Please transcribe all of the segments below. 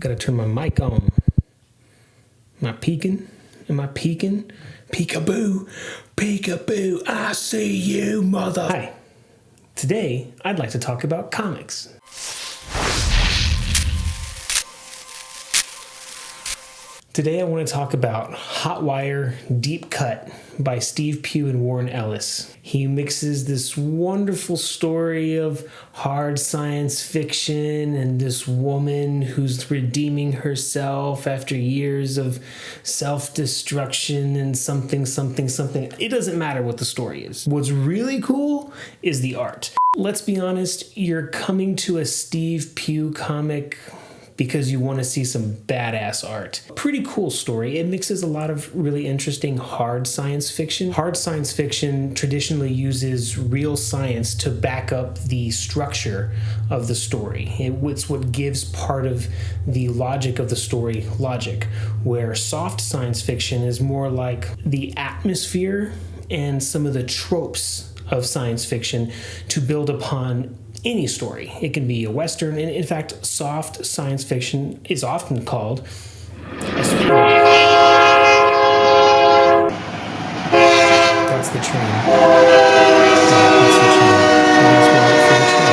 Gotta turn my mic on. Am I peeking? Am I peeking? Peekaboo, peekaboo, I see you, mother. Hi. Today, I'd like to talk about comics. Today I want to talk about Hotwire Deep Cut by Steve Pugh and Warren Ellis. He mixes this wonderful story of hard science fiction and this woman who's redeeming herself after years of self-destruction and something. It doesn't matter what the story is. What's really cool is the art. Let's be honest, you're coming to a Steve Pugh comic because you want to see some badass art. Pretty cool story. It mixes a lot of really interesting hard science fiction. Hard science fiction traditionally uses real science to back up the structure of the story. It's what gives part of the logic of the story logic, where soft science fiction is more like the atmosphere and some of the tropes of science fiction to build upon any story. It can be a Western, and in fact, soft science fiction is often called a spin-off. That's the train. That's the train. That's one for the train.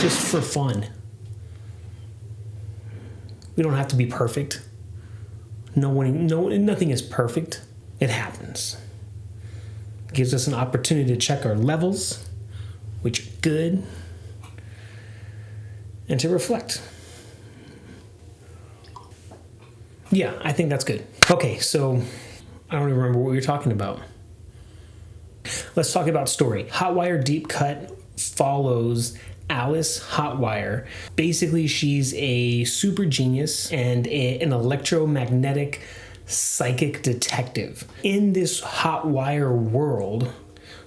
Just for fun. We don't have to be perfect. Nothing is perfect. It happens. It gives us an opportunity to check our levels, which are good, and to reflect. Yeah, I think that's good. Okay, so I don't even remember what we were talking about. Let's talk about story. Hotwire Deep Cut follows Alice Hotwire. Basically, she's a super genius and an electromagnetic psychic detective. In this Hotwire world,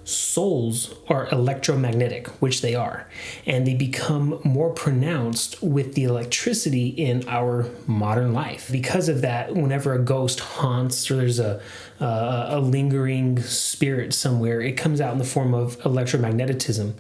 souls are electromagnetic, which they are, and they become more pronounced with the electricity in our modern life. Because of that, whenever a ghost haunts or there's a lingering spirit somewhere, it comes out in the form of magnetism.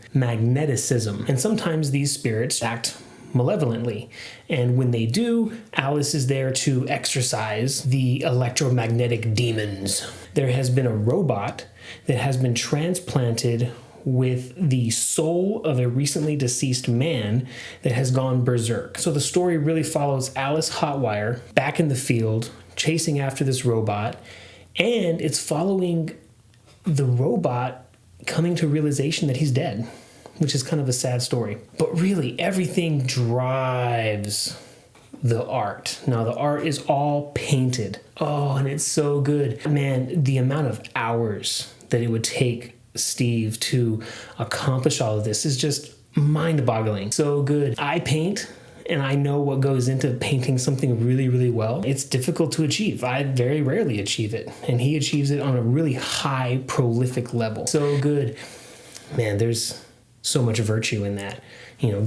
And sometimes these spirits act malevolently. And when they do, Alice is there to exorcise the electromagnetic demons. There has been a robot that has been transplanted with the soul of a recently deceased man that has gone berserk. So the story really follows Alice Hotwire back in the field, chasing after this robot, and it's following the robot coming to realization that he's dead, which is kind of a sad story. But really, everything drives the art. Now, the art is all painted. Oh, and it's so good. Man, the amount of hours that it would take Steve to accomplish all of this is just mind-boggling. So good. I paint, and I know what goes into painting something really, really well. It's difficult to achieve. I very rarely achieve it, and he achieves it on a really high, prolific level. So good. Man, there's so much virtue in that,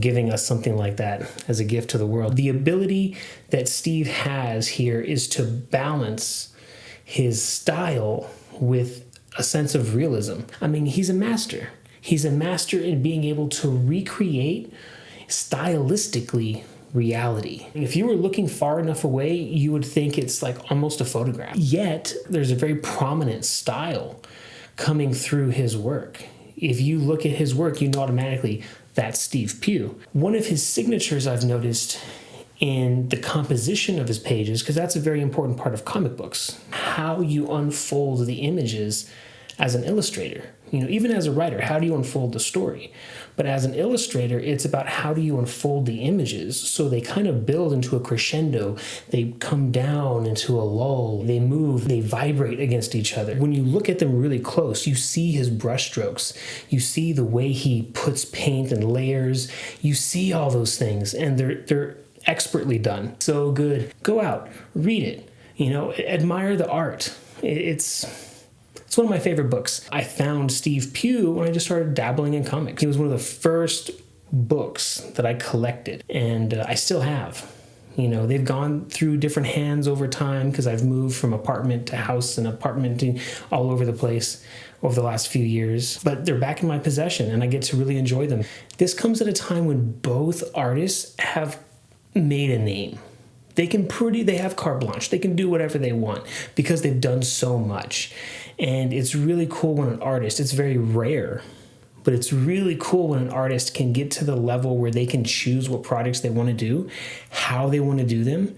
giving us something like that as a gift to the world. The ability that Steve has here is to balance his style with a sense of realism. I mean, he's a master. He's a master in being able to recreate stylistically reality. If you were looking far enough away, you would think it's like almost a photograph. Yet, there's a very prominent style coming through his work. If you look at his work, you know automatically that's Steve Pugh. One of his signatures I've noticed in the composition of his pages, because that's a very important part of comic books, how you unfold the images as an illustrator. Even as a writer, how do you unfold the story? But as an illustrator, it's about how do you unfold the images so they kind of build into a crescendo. They come down into a lull. They move. They vibrate against each other. When you look at them really close, you see his brushstrokes. You see the way he puts paint and layers. You see all those things, and they're expertly done. So good. Go out, read it. Admire the art. It's one of my favorite books. I found Steve Pugh when I just started dabbling in comics. He was one of the first books that I collected, and I still have. You know, they've gone through different hands over time because I've moved from apartment to house and apartment to all over the place over the last few years. But they're back in my possession and I get to really enjoy them. This comes at a time when both artists have made a name. They have carte blanche. They can do whatever they want because they've done so much. And it's really cool when an artist, it's very rare, but it's really cool when an artist can get to the level where they can choose what projects they want to do, how they want to do them,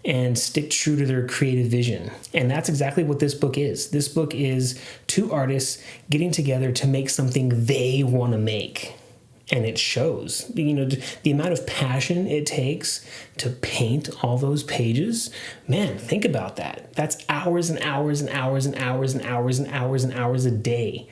and stick true to their creative vision. And that's exactly what this book is. This book is two artists getting together to make something they want to make. And it shows, you know, the amount of passion it takes to paint all those pages. Man, think about that. That's hours and hours and hours and hours and hours and hours and hours a day,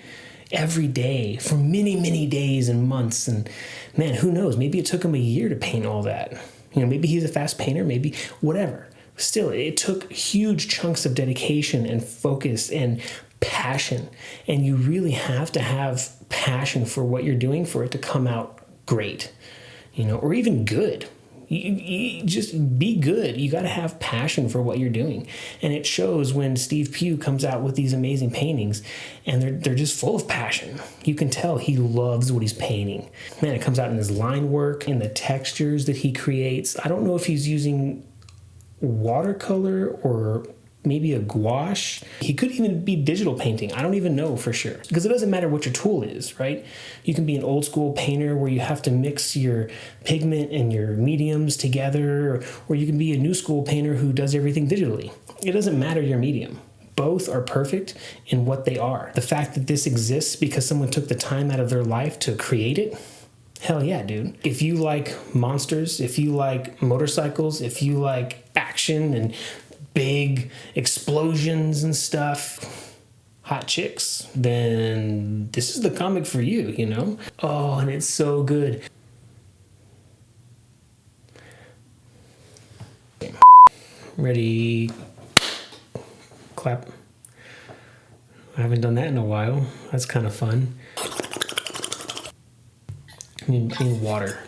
every day for many, many days and months. And man, who knows? Maybe it took him a year to paint all that. You know, maybe he's a fast painter, maybe whatever. Still, it took huge chunks of dedication and focus and passion. And you really have to have passion for what you're doing for it to come out great, you know, or even good. You just be good. You got to have passion for what you're doing. And it shows when Steve Pugh comes out with these amazing paintings and they're just full of passion. You can tell he loves what he's painting. Man, it comes out in his line work, in the textures that he creates. I don't know if he's using watercolor or maybe a gouache. He could even be digital painting. I don't even know for sure. Because it doesn't matter what your tool is, right? You can be an old school painter where you have to mix your pigment and your mediums together, or you can be a new school painter who does everything digitally. It doesn't matter your medium. Both are perfect in what they are. The fact that this exists because someone took the time out of their life to create it, hell yeah, dude. If you like monsters, if you like motorcycles, if you like action and big explosions and stuff, hot chicks, then this is the comic for you, you know? Oh, and it's so good. Ready? Clap. I haven't done that in a while. That's kind of fun. I need water.